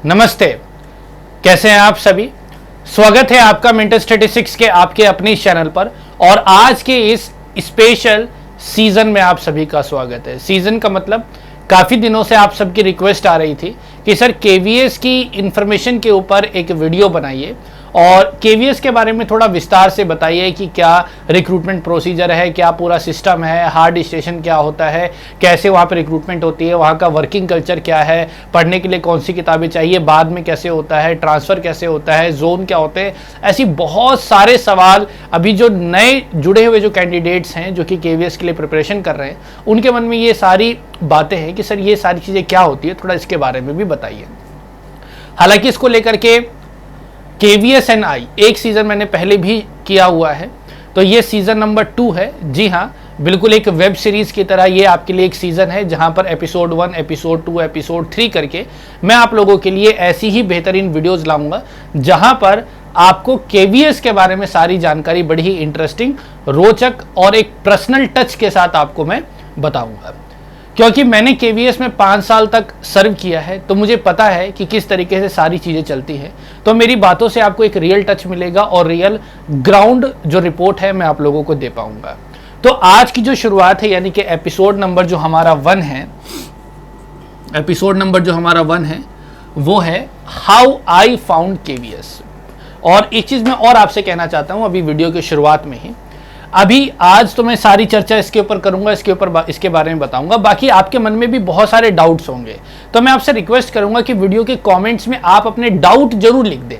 नमस्ते, कैसे हैं आप सभी। स्वागत है आपका मेंटल स्टैटिस्टिक्स के आपके अपने चैनल पर। और आज के इस स्पेशल सीजन में आप सभी का स्वागत है। सीजन का मतलब काफ़ी दिनों से आप सबकी रिक्वेस्ट आ रही थी कि सर केवीएस की इंफॉर्मेशन के ऊपर एक वीडियो बनाइए और केवीएस के बारे में थोड़ा विस्तार से बताइए कि क्या रिक्रूटमेंट प्रोसीजर है, क्या पूरा सिस्टम है, हार्ड स्टेशन क्या होता है, कैसे वहाँ पर रिक्रूटमेंट होती है, वहाँ का वर्किंग कल्चर क्या है, पढ़ने के लिए कौन सी किताबें चाहिए, बाद में कैसे होता है, ट्रांसफ़र कैसे होता है, जोन क्या होते हैं। ऐसी बहुत सारे सवाल अभी जो नए जुड़े हुए जो कैंडिडेट्स हैं जो कि केवीएस के लिए प्रिपरेशन कर रहे हैं, उनके मन में ये सारी बातें हैं कि सर ये सारी चीज़ें क्या होती है, थोड़ा इसके बारे में भी बताइए। हालांकि इसको लेकर के KVSNI एक सीज़न मैंने पहले भी किया हुआ है, तो ये सीज़न नंबर 2 है। जी हाँ, बिल्कुल एक वेब सीरीज़ की तरह ये आपके लिए एक सीज़न है जहाँ पर एपिसोड 1, एपिसोड 2, एपिसोड 3 करके मैं आप लोगों के लिए ऐसी ही बेहतरीन वीडियोज़ लाऊंगा जहाँ पर आपको केवीएस के बारे में सारी जानकारी बड़ी ही इंटरेस्टिंग, रोचक और एक पर्सनल टच के साथ आपको मैं बताऊँगा। क्योंकि मैंने केवीएस में 5 साल तक सर्व किया है, तो मुझे पता है कि किस तरीके से सारी चीज़ें चलती हैं। तो मेरी बातों से आपको एक रियल टच मिलेगा और रियल ग्राउंड जो रिपोर्ट है मैं आप लोगों को दे पाऊंगा। तो आज की जो शुरुआत है, यानी कि एपिसोड नंबर जो हमारा 1 है, एपिसोड नंबर जो हमारा 1 है वो है हाउ आई फाउंड केवीएस। और एक चीज़ मैं और आपसे कहना चाहता हूँ अभी वीडियो की शुरुआत में ही। अभी आज तो मैं सारी चर्चा इसके ऊपर करूंगा, इसके बारे में बताऊंगा। बाकी आपके मन में भी बहुत सारे डाउट्स होंगे, तो मैं आपसे रिक्वेस्ट करूंगा कि वीडियो के कमेंट्स में आप अपने डाउट जरूर लिख दें,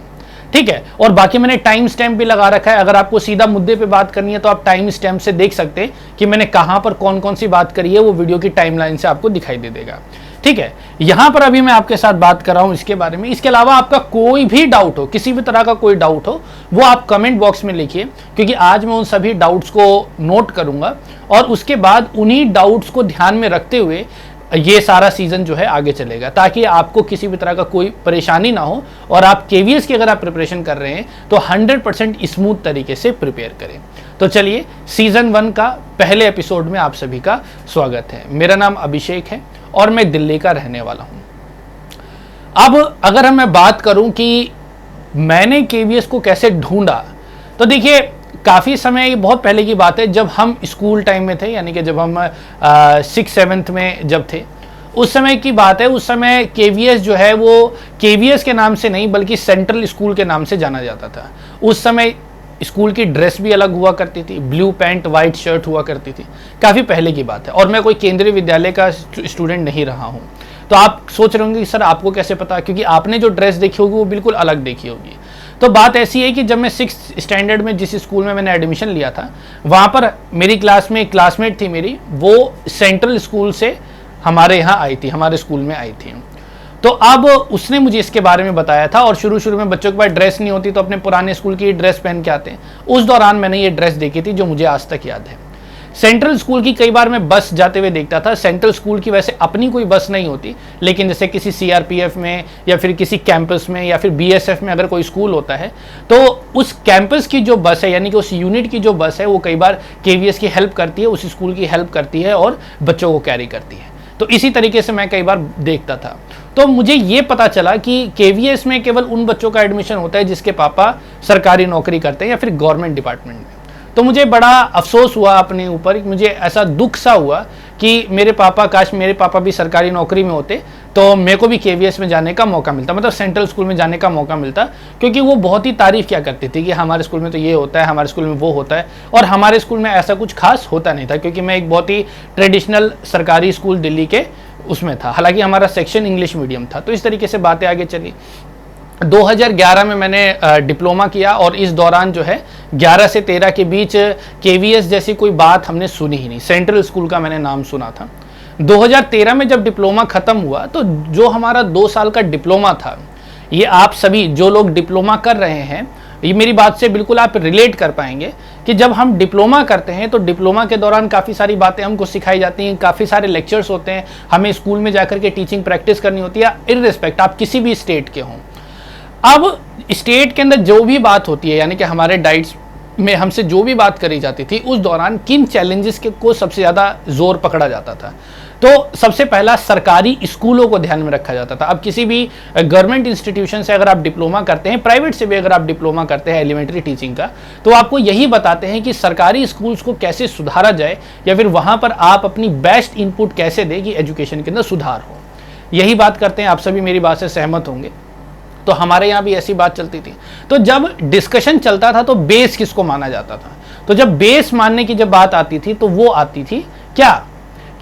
ठीक है। और बाकी मैंने टाइम स्टैम्प भी लगा रखा है। अगर आपको सीधा मुद्दे पे बात करनी है तो आप टाइम स्टैम्प से देख सकते हैं कि मैंने कहां पर कौन कौन सी बात करी है, वो वीडियो की टाइमलाइन से आपको दिखाई दे देगा, ठीक है। यहां पर अभी मैं आपके साथ बात कर रहा हूं इसके बारे में। इसके अलावा आपका कोई भी डाउट हो, किसी भी तरह का कोई डाउट हो, वो आप कमेंट बॉक्स में लिखिए, क्योंकि आज मैं उन सभी डाउट्स को नोट करूंगा और उसके बाद उन्हीं डाउट्स को ध्यान में रखते हुए ये सारा सीजन जो है आगे चलेगा, ताकि आपको किसी भी तरह का कोई परेशानी ना हो और आप केवीएस की अगर आप प्रिपरेशन कर रहे हैं तो 100% स्मूथ तरीके से प्रिपेयर करें। तो चलिए, सीजन 1 का पहले एपिसोड में आप सभी का स्वागत है। मेरा नाम अभिषेक है और मैं दिल्ली का रहने वाला हूं। अब अगर मैं बात करूं कि मैंने केवीएस को कैसे ढूंढा, तो देखिए काफ़ी समय, बहुत पहले की बात है, जब हम स्कूल टाइम में थे, यानी कि जब हम 6th-7th में जब थे, उस समय की बात है। उस समय केवीएस जो है वो केवीएस के नाम से नहीं बल्कि सेंट्रल स्कूल के नाम से जाना जाता था। उस समय स्कूल की ड्रेस भी अलग हुआ करती थी, ब्लू पैंट वाइट शर्ट हुआ करती थी। काफ़ी पहले की बात है और मैं कोई केंद्रीय विद्यालय का स्टूडेंट नहीं रहा हूँ। तो आप सोच रहे होंगे कि सर आपको कैसे पता, क्योंकि आपने जो ड्रेस देखी होगी वो बिल्कुल अलग देखी होगी। तो बात ऐसी है कि जब मैं 6th स्टैंडर्ड में जिस स्कूल में मैंने एडमिशन लिया था, वहाँ पर मेरी क्लास में एक क्लासमेट थी मेरी, वो सेंट्रल स्कूल से हमारे यहाँ आई थी, हमारे स्कूल में आई थी। तो अब उसने मुझे इसके बारे में बताया था। और शुरू शुरू में बच्चों के पास ड्रेस नहीं होती तो अपने पुराने स्कूल की ड्रेस पहन के आते हैं। उस दौरान मैंने ये ड्रेस देखी थी जो मुझे आज तक याद है। सेंट्रल स्कूल की कई बार मैं बस जाते हुए देखता था। सेंट्रल स्कूल की वैसे अपनी कोई बस नहीं होती, लेकिन जैसे किसी सीआरपीएफ में या फिर किसी कैंपस में या फिर बीएसएफ में अगर कोई स्कूल होता है तो उस कैंपस की जो बस है, यानी कि उस यूनिट की जो बस है, वो कई बार केवीएस की हेल्प करती है, उस स्कूल की हेल्प करती है और बच्चों को कैरी करती है। तो इसी तरीके से मैं कई बार देखता था। तो मुझे ये पता चला कि केवीएस में केवल उन बच्चों का एडमिशन होता है जिसके पापा सरकारी नौकरी करते हैं या फिर गवर्नमेंट डिपार्टमेंट में। तो मुझे बड़ा अफसोस हुआ अपने ऊपर, मुझे ऐसा दुख सा हुआ कि काश मेरे पापा भी सरकारी नौकरी में होते तो मेरे को भी केवीएस में जाने का मौका मिलता, मतलब सेंट्रल स्कूल में जाने का मौका मिलता। क्योंकि वो बहुत ही तारीफ़ क्या करती थी कि हमारे स्कूल में तो ये होता है, हमारे स्कूल में वो होता है, और हमारे स्कूल में ऐसा कुछ खास होता नहीं था, क्योंकि मैं एक बहुत ही ट्रेडिशनल सरकारी स्कूल दिल्ली के उसमें था। हालांकि हमारा सेक्शन इंग्लिश मीडियम था। तो इस तरीके से बातें आगे चली। 2011 में मैंने डिप्लोमा किया और इस दौरान जो है 11 से 13 के बीच केवीएस जैसी कोई बात हमने सुनी ही नहीं। सेंट्रल स्कूल का मैंने नाम सुना था। 2013 में जब डिप्लोमा ख़त्म हुआ तो जो हमारा 2 साल का डिप्लोमा था, ये आप सभी जो लोग डिप्लोमा कर रहे हैं, ये मेरी बात से बिल्कुल आप रिलेट कर पाएंगे कि जब हम डिप्लोमा करते हैं तो डिप्लोमा के दौरान काफ़ी सारी बातें हमको सिखाई जाती हैं, काफ़ी सारे लेक्चर्स होते हैं, हमें स्कूल में जाकर के टीचिंग प्रैक्टिस करनी होती है, इररिस्पेक्ट आप किसी भी स्टेट के हों। अब स्टेट के अंदर जो भी बात होती है, यानी कि हमारे डाइट्स में हमसे जो भी बात करी जाती थी, उस दौरान किन चैलेंजेस को सबसे ज़्यादा जोर पकड़ा जाता था। तो सबसे पहला सरकारी स्कूलों को ध्यान में रखा जाता था। अब किसी भी गवर्नमेंट इंस्टीट्यूशन से अगर आप डिप्लोमा करते हैं, प्राइवेट से भी अगर आप डिप्लोमा करते हैं एलिमेंट्री टीचिंग का, तो आपको यही बताते हैं कि सरकारी स्कूल्स को कैसे सुधारा जाए या फिर वहां पर आप अपनी बेस्ट इनपुट कैसे दें कि एजुकेशन के अंदर सुधार हो। यही बात करते हैं, आप सभी मेरी बात से सहमत होंगे। तो हमारे यहाँ भी ऐसी बात चलती थी। तो जब डिस्कशन चलता था तो बेस किसको माना जाता था? तो जब बेस मानने की जब बात आती थी तो वो आती थी क्या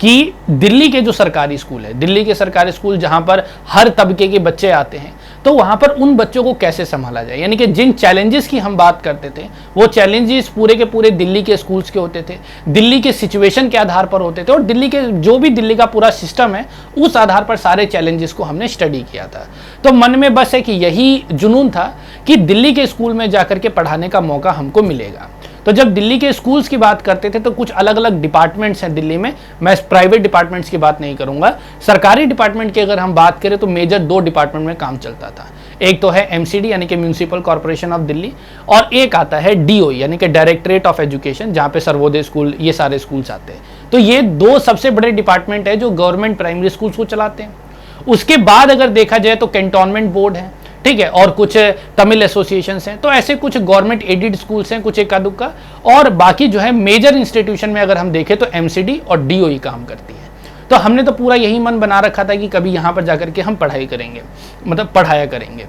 कि दिल्ली के जो सरकारी स्कूल है, दिल्ली के सरकारी स्कूल जहां पर हर तबके के बच्चे आते हैं, तो वहां पर उन बच्चों को कैसे संभाला जाए। यानी कि जिन चैलेंजेस की हम बात करते थे वो चैलेंजेस पूरे के पूरे दिल्ली के स्कूल्स के होते थे, दिल्ली के सिचुएशन के आधार पर होते थे और दिल्ली के जो भी दिल्ली का पूरा सिस्टम है उस आधार पर सारे चैलेंजेस को हमने स्टडी किया था। तो मन में बस है कि यही जुनून था कि दिल्ली के स्कूल में जाकर के पढ़ाने का मौका हमको मिलेगा। तो जब दिल्ली के स्कूल्स की बात करते थे तो कुछ अलग अलग डिपार्टमेंट्स हैं दिल्ली में, मैं प्राइवेट डिपार्टमेंट्स की बात नहीं करूंगा। सरकारी डिपार्टमेंट की अगर हम बात करें तो मेजर 2 डिपार्टमेंट में काम चलता था। एक तो है MCD यानी कि म्यूनिसिपल कॉर्पोरेशन ऑफ दिल्ली, और एक आता है DOE यानी कि डायरेक्टरेट ऑफ एजुकेशन, जहां पे सर्वोदय स्कूल, ये सारे स्कूल्स आते हैं। तो ये 2 सबसे बड़े डिपार्टमेंट है जो गवर्नमेंट प्राइमरी स्कूल्स को चलाते हैं। उसके बाद अगर देखा जाए तो कैंटोनमेंट बोर्ड है, ठीक है, और कुछ तमिल एसोसिएशंस हैं। तो ऐसे कुछ गवर्नमेंट एडेड स्कूल्स हैं, कुछ इक्का दुक्का, और बाकी जो है मेजर इंस्टीट्यूशन में अगर हम देखें तो MCD और DOE काम करती है। तो हमने तो पूरा यही मन बना रखा था कि कभी यहाँ पर जाकर के हम पढ़ाई करेंगे, मतलब पढ़ाया करेंगे।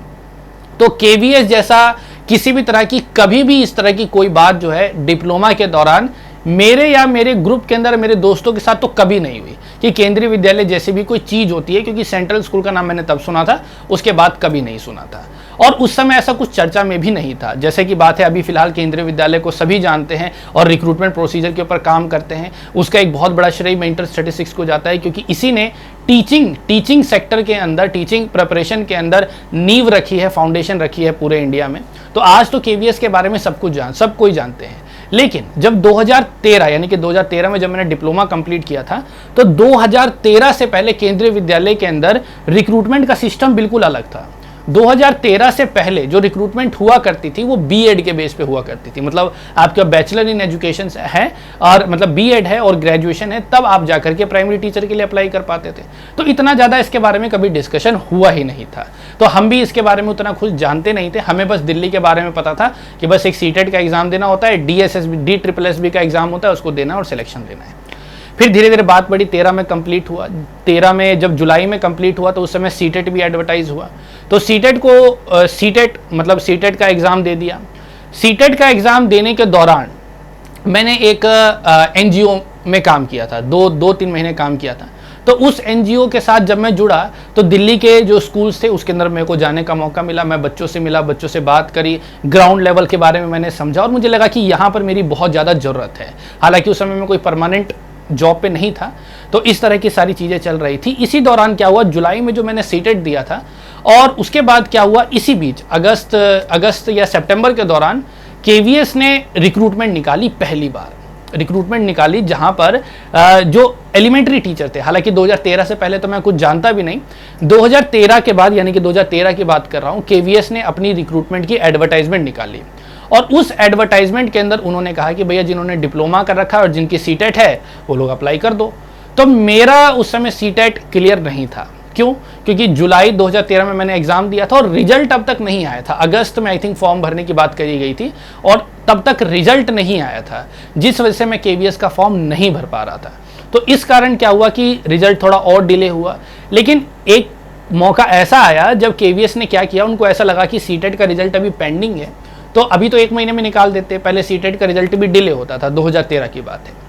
तो KVS जैसा किसी भी तरह की कभी भी इस तरह की कोई बात जो है डिप्लोमा के दौरान मेरे या मेरे ग्रुप के अंदर मेरे दोस्तों के साथ तो कभी नहीं हुई कि केंद्रीय विद्यालय जैसी भी कोई चीज होती है, क्योंकि सेंट्रल स्कूल का नाम मैंने तब सुना था, उसके बाद कभी नहीं सुना था। और उस समय ऐसा कुछ चर्चा में भी नहीं था। जैसे कि बात है अभी फिलहाल केंद्रीय विद्यालय को सभी जानते हैं और रिक्रूटमेंट प्रोसीजर के ऊपर काम करते हैं। उसका एक बहुत बड़ा श्रेय मेंटर स्टैटिस्टिक्स को जाता है, क्योंकि इसी ने टीचिंग सेक्टर के अंदर, टीचिंग प्रिपरेशन के अंदर नींव रखी है, फाउंडेशन रखी है पूरे इंडिया में। तो आज तो KVS के बारे में सब कोई जानते हैं। लेकिन जब 2013 यानी कि 2013 में जब मैंने डिप्लोमा कंप्लीट किया था, तो 2013 से पहले केंद्रीय विद्यालय के अंदर रिक्रूटमेंट का सिस्टम बिल्कुल अलग था। 2013 से पहले जो रिक्रूटमेंट हुआ करती थी वो B.Ed के बेस पे हुआ करती थी। मतलब आपका बैचलर इन एजुकेशन है और मतलब B.Ed है और ग्रेजुएशन है, तब आप जाकर के प्राइमरी टीचर के लिए अप्लाई कर पाते थे। तो इतना ज़्यादा इसके बारे में कभी डिस्कशन हुआ ही नहीं था। तो हम भी इसके बारे में उतना कुछ जानते नहीं थे। हमें बस दिल्ली के बारे में पता था कि बस एक CTET का एग्जाम देना होता है, DSSB का एग्जाम होता है, उसको देना और सिलेक्शन देना है। फिर धीरे धीरे बात बढ़ी, 13 में कंप्लीट हुआ। 13 में जब जुलाई में कंप्लीट हुआ तो उस समय CTET भी एडवर्टाइज हुआ। तो CTET मतलब CTET का एग्ज़ाम दे दिया। CTET का एग्ज़ाम देने के दौरान मैंने एक NGO में काम किया था, 2-3 महीने काम किया था। तो उस NGO के साथ जब मैं जुड़ा तो दिल्ली के जो स्कूल्स थे उसके अंदर मेरे को जाने का मौका मिला। मैं बच्चों से मिला, बच्चों से बात करी, ग्राउंड लेवल के बारे में मैंने समझा और मुझे लगा कि यहाँ पर मेरी बहुत ज़्यादा ज़रूरत है। हालांकि उस समय में कोई परमानेंट जॉब पे नहीं था, तो इस तरह की सारी चीज़ें चल रही थी। इसी दौरान क्या हुआ, जुलाई में जो मैंने CTET दिया था और उसके बाद क्या हुआ, इसी बीच अगस्त या सितंबर के दौरान KVS ने रिक्रूटमेंट निकाली, पहली बार रिक्रूटमेंट निकाली, जहां पर जो एलिमेंट्री टीचर थे। हालांकि 2013 से पहले तो मैं कुछ जानता भी नहीं, 2013 के बाद यानी कि 2013 की बात कर रहा हूं, KVS ने अपनी रिक्रूटमेंट की एडवर्टाइजमेंट निकाली और उस एडवर्टाइजमेंट के अंदर उन्होंने कहा कि भैया जिन्होंने डिप्लोमा कर रखा है और जिनकी CTET है वो लोग अप्लाई कर दो। तो मेरा उस समय CTET क्लियर नहीं था। क्यों? क्योंकि जुलाई 2013 में मैंने एग्जाम दिया था और रिजल्ट अब तक नहीं आया था। अगस्त में आई थिंक फॉर्म भरने की बात करी गई थी और तब तक रिजल्ट नहीं आया था, जिस वजह से मैं KVS का फॉर्म नहीं भर पा रहा था। तो इस कारण क्या हुआ कि रिजल्ट थोड़ा और डिले हुआ। लेकिन एक मौका ऐसा आया जब KVS ने क्या किया, उनको ऐसा लगा कि CTET का रिजल्ट अभी पेंडिंग है, तो अभी तो 1 महीने में निकाल देते। पहले CTET का रिजल्ट भी डिले होता था, 2013 की बात है।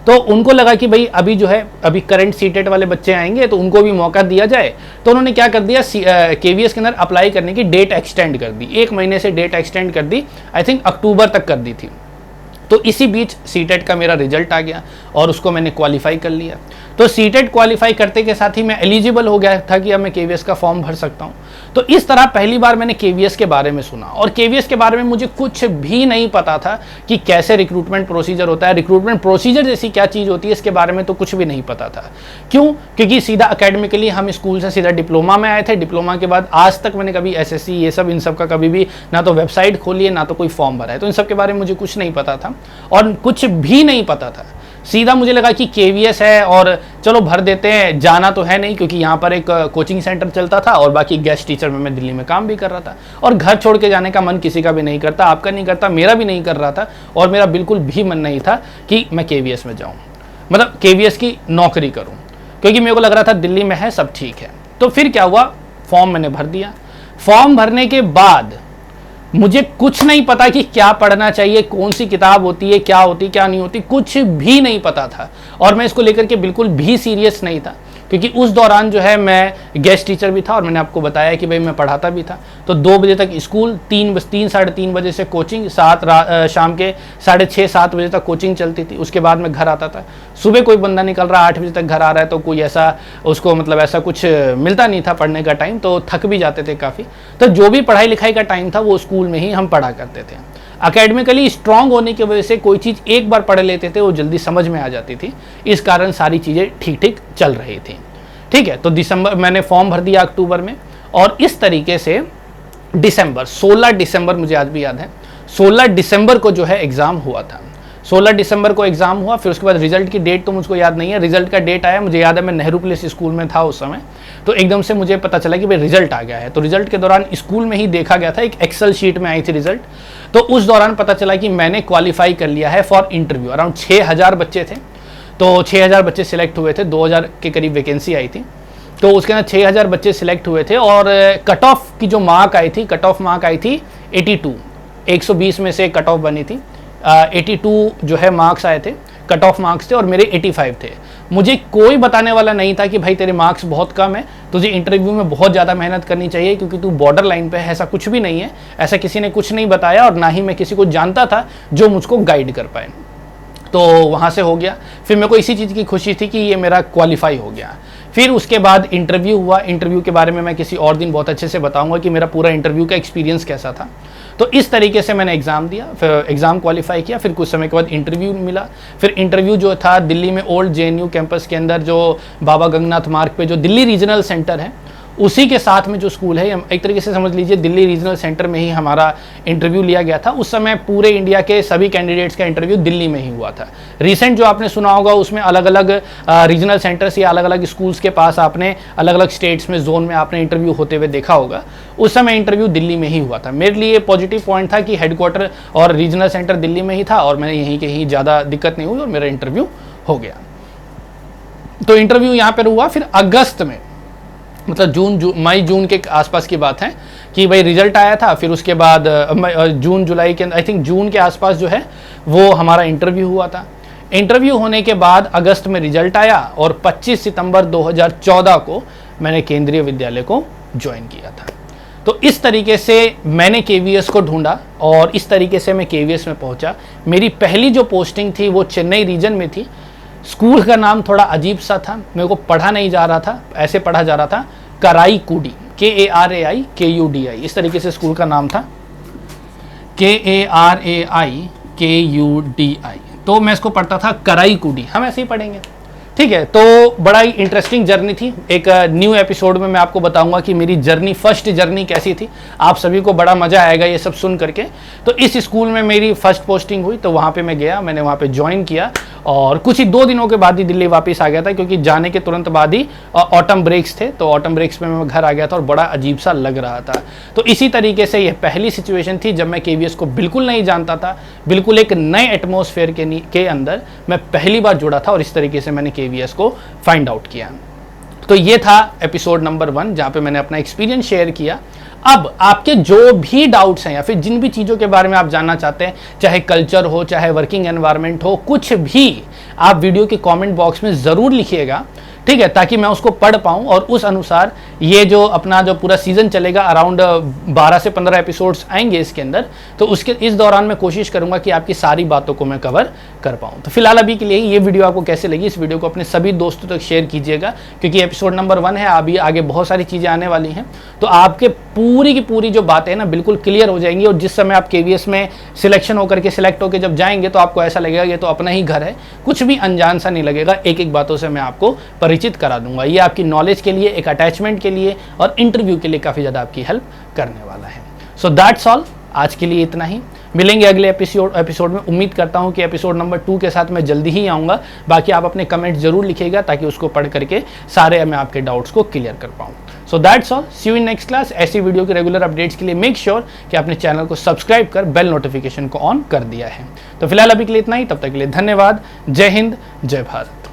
तो उनको लगा कि भाई अभी जो है अभी करंट CTET वाले बच्चे आएंगे तो उनको भी मौका दिया जाए। तो उन्होंने क्या कर दिया, KVS के अंदर अप्लाई करने की डेट एक्सटेंड कर दी, 1 महीने से डेट एक्सटेंड कर दी, आई थिंक अक्टूबर तक कर दी थी। तो इसी बीच CTET का मेरा रिजल्ट आ गया और उसको मैंने क्वालिफाई कर लिया। तो CTET क्वालिफाई करते के साथ ही मैं एलिजिबल हो गया था कि अब मैं KVS का फॉर्म भर सकता हूँ। तो इस तरह पहली बार मैंने KVS के बारे में सुना और KVS के बारे में मुझे कुछ भी नहीं पता था कि कैसे रिक्रूटमेंट प्रोसीजर होता है, रिक्रूटमेंट प्रोसीजर जैसी क्या चीज़ होती है, इसके बारे में तो कुछ भी नहीं पता था। क्यों? क्योंकि सीधा अकेडमिकली हम स्कूल से सीधा डिप्लोमा में आए थे। डिप्लोमा के बाद आज तक मैंने कभी SSC ये सब इन सब का कभी भी ना तो वेबसाइट खोली है ना तो कोई फॉर्म भरा है, तो इन सब के बारे में मुझे कुछ नहीं पता था और कुछ भी नहीं पता था। सीधा मुझे लगा कि केवीएस है और चलो भर देते हैं, जाना तो है नहीं क्योंकि यहाँ पर एक कोचिंग सेंटर चलता था और बाकी गेस्ट टीचर में मैं दिल्ली में काम भी कर रहा था और घर छोड़ के जाने का मन किसी का भी नहीं करता, आपका नहीं करता, मेरा भी नहीं कर रहा था और मेरा बिल्कुल भी मन नहीं था कि मैं केवीएस में जाऊँ, मतलब केवीएस की नौकरी करूँ, क्योंकि मेरे को लग रहा था दिल्ली में है सब ठीक है। तो फिर क्या हुआ, फॉर्म मैंने भर दिया। फॉर्म भरने के बाद मुझे कुछ नहीं पता कि क्या पढ़ना चाहिए, कौन सी किताब होती है, क्या होती क्या नहीं होती, कुछ भी नहीं पता था और मैं इसको लेकर के बिल्कुल भी सीरियस नहीं था, क्योंकि उस दौरान जो है मैं गेस्ट टीचर भी था और मैंने आपको बताया कि भाई मैं पढ़ाता भी था। तो 2 बजे तक स्कूल, 3 साढ़े 3 बजे से कोचिंग, शाम के 6:30-7 बजे तक कोचिंग चलती थी। उसके बाद मैं घर आता था। सुबह कोई बंदा निकल रहा 8 बजे तक घर आ रहा है तो कोई ऐसा उसको मतलब ऐसा कुछ मिलता नहीं था पढ़ने का टाइम, तो थक भी जाते थे काफ़ी। तो जो भी पढ़ाई लिखाई का टाइम था वो स्कूल में ही हम पढ़ा करते थे। अकेडमिकली स्ट्रांग होने की वजह से कोई चीज़ एक बार पढ़ लेते थे वो जल्दी समझ में आ जाती थी, इस कारण सारी चीज़ें ठीक ठीक चल रही थी। ठीक है, तो दिसंबर मैंने फॉर्म भर दिया अक्टूबर में और इस तरीके से दिसंबर 16 दिसंबर मुझे आज भी याद है, 16 दिसंबर को जो है एग्ज़ाम हुआ था। 16 दिसंबर को एग्ज़ाम हुआ, फिर उसके बाद रिजल्ट की डेट तो मुझको याद नहीं है। रिजल्ट का डेट आया, मुझे याद है मैं नेहरू प्लेस स्कूल में था उस समय, तो एकदम से मुझे पता चला कि भाई रिजल्ट आ गया है। तो रिजल्ट के दौरान स्कूल में ही देखा गया था, एक एक्सेल शीट में आई थी रिजल्ट, तो उस दौरान पता चला कि मैंने क्वालिफाई कर लिया है फॉर इंटरव्यू। अराउंड 6000 बच्चे थे, तो 6000 बच्चे सिलेक्ट हुए थे, 2000 के करीब वैकेंसी आई थी, तो उसके अंदर 6000 बच्चे सिलेक्ट हुए थे और कट ऑफ की जो मार्क आई थी, कट ऑफ मार्क आई थी 82, 120 में से कट ऑफ बनी थी। 82 जो है मार्क्स आए थे, कट ऑफ मार्क्स थे और मेरे 85 थे। मुझे कोई बताने वाला नहीं था कि भाई तेरे मार्क्स बहुत कम है, तुझे इंटरव्यू में बहुत ज़्यादा मेहनत करनी चाहिए क्योंकि तू बॉर्डर लाइन पे है। ऐसा कुछ भी नहीं है, ऐसा किसी ने कुछ नहीं बताया और ना ही मैं किसी को जानता था जो मुझको गाइड कर पाए। तो वहाँ से हो गया। फिर मेरे को इसी चीज़ की खुशी थी कि ये मेरा क्वालिफाई हो गया। फिर उसके बाद इंटरव्यू हुआ। इंटरव्यू के बारे में मैं किसी और दिन बहुत अच्छे से बताऊंगा कि मेरा पूरा इंटरव्यू का एक्सपीरियंस कैसा था। तो इस तरीके से मैंने एग्ज़ाम दिया, फिर एग्ज़ाम क्वालिफाई किया, फिर कुछ समय के बाद इंटरव्यू मिला। फिर इंटरव्यू जो था दिल्ली में ओल्ड जेएनयू कैंपस के अंदर जो बाबा गंगनाथ मार्ग पे जो दिल्ली रीजनल सेंटर है उसी के साथ में जो स्कूल है, एक तरीके से समझ लीजिए दिल्ली रीजनल सेंटर में ही हमारा इंटरव्यू लिया गया था। उस समय पूरे इंडिया के सभी कैंडिडेट्स का इंटरव्यू दिल्ली में ही हुआ था। रिसेंट जो आपने सुना होगा उसमें अलग अलग रीजनल सेंटर्स या अलग अलग स्कूल्स के पास आपने अलग अलग स्टेट्स में, जोन में आपने इंटरव्यू होते हुए देखा होगा। उस समय इंटरव्यू दिल्ली में ही हुआ था। मेरे लिए पॉजिटिव पॉइंट था कि हेडक्वार्टर और रीजनल सेंटर दिल्ली में ही था और मैंने यहीं कहीं ज़्यादा दिक्कत नहीं हुई और मेरा इंटरव्यू हो गया। तो इंटरव्यू यहाँ पर हुआ। फिर अगस्त में, मतलब मई जून के आसपास की बात है कि भाई रिजल्ट आया था। फिर उसके बाद जून जुलाई के, आई थिंक जून के आसपास जो है वो हमारा इंटरव्यू हुआ था। इंटरव्यू होने के बाद अगस्त में रिजल्ट आया और 25 सितंबर 2014 को मैंने केंद्रीय विद्यालय को ज्वाइन किया था। तो इस तरीके से मैंने केवीएस को ढूंढा और इस तरीके से मैं केवीएस में पहुंचा। मेरी पहली जो पोस्टिंग थी वो चेन्नई रीजन में थी। स्कूल का नाम थोड़ा अजीब सा था, मेरे को पढ़ा नहीं जा रहा था, ऐसे पढ़ा जा रहा था कराईकुडी, KARAIKUDI, इस तरीके से स्कूल का नाम था, KARAIKUDI। तो मैं इसको पढ़ता था कराईकुडी, हम ऐसे ही पढ़ेंगे, ठीक है। तो बड़ा ही इंटरेस्टिंग जर्नी थी। एक न्यू एपिसोड में मैं आपको बताऊंगा कि मेरी जर्नी, फर्स्ट जर्नी कैसी थी। आप सभी को बड़ा मजा आएगा ये सब सुन करके। तो इस स्कूल में मेरी फर्स्ट पोस्टिंग हुई, तो वहाँ पे मैं गया, मैंने वहाँ पे ज्वाइन किया और कुछ ही 2 दिनों के बाद ही दिल्ली वापस आ गया था, क्योंकि जाने के तुरंत बाद ही ऑटम ब्रेक्स थे। तो ऑटम ब्रेक्स में मैं घर आ गया था और बड़ा अजीब सा लग रहा था। तो इसी तरीके से यह पहली सिचुएशन थी जब मैं केवीएस को बिल्कुल नहीं जानता था, बिल्कुल एक नए एटमॉस्फेयर के अंदर मैं पहली बार जुड़ा था और इस तरीके से मैंने केवीएस को फाइंड आउट किया। तो ये था एपिसोड नंबर 1 जहां पे मैंने अपना एक्सपीरियंस शेयर किया। अब आपके जो भी डाउट्स हैं या फिर जिन भी चीज़ों के बारे में आप जानना चाहते हैं, चाहे कल्चर हो, चाहे वर्किंग एनवायरनमेंट हो, कुछ भी आप वीडियो के कमेंट बॉक्स में ज़रूर लिखिएगा, ठीक है, ताकि मैं उसको पढ़ पाऊँ और उस अनुसार ये जो अपना जो पूरा सीज़न चलेगा, अराउंड 12 से 15 एपिसोड्स आएंगे इसके अंदर, तो उसके इस दौरान मैं कोशिश करूंगा कि आपकी सारी बातों को मैं कवर कर पाऊँ। तो फिलहाल अभी के लिए ये वीडियो आपको कैसे लगी, इस वीडियो को अपने सभी दोस्तों तक शेयर कीजिएगा, क्योंकि एपिसोड नंबर 1 है, अभी आगे बहुत सारी चीज़ें आने वाली हैं। तो आपके पूरी की पूरी जो बातें हैं ना बिल्कुल क्लियर हो जाएंगी और जिस समय आप केवीएस में सिलेक्शन होकर के सिलेक्ट होकर जब जाएंगे तो आपको ऐसा लगेगा ये तो अपना ही घर है, कुछ भी अनजान सा नहीं लगेगा। एक एक बातों से मैं आपको परिचित करा दूंगा। ये आपकी नॉलेज के लिए, एक अटैचमेंट के लिए और इंटरव्यू के लिए काफ़ी ज़्यादा आपकी हेल्प करने वाला है। सो दैट्स ऑल। आज के लिए इतना ही, मिलेंगे अगले एपिसोड में। उम्मीद करता हूं कि एपिसोड नंबर 2 के साथ मैं जल्दी ही आऊँगा। बाकी आप अपने कमेंट जरूर लिखिएगा ताकि उसको पढ़ करके सारे मैं आपके डाउट्स को क्लियर कर पाऊँ। So that's all, see you in next class. ऐसी वीडियो के रेगुलर अपडेट्स के लिए मेक श्योर कि आपने चैनल को सब्सक्राइब कर बेल नोटिफिकेशन को ऑन कर दिया है। तो फिलहाल अभी के लिए इतना ही, तब तक के लिए धन्यवाद। जय हिंद, जय भारत।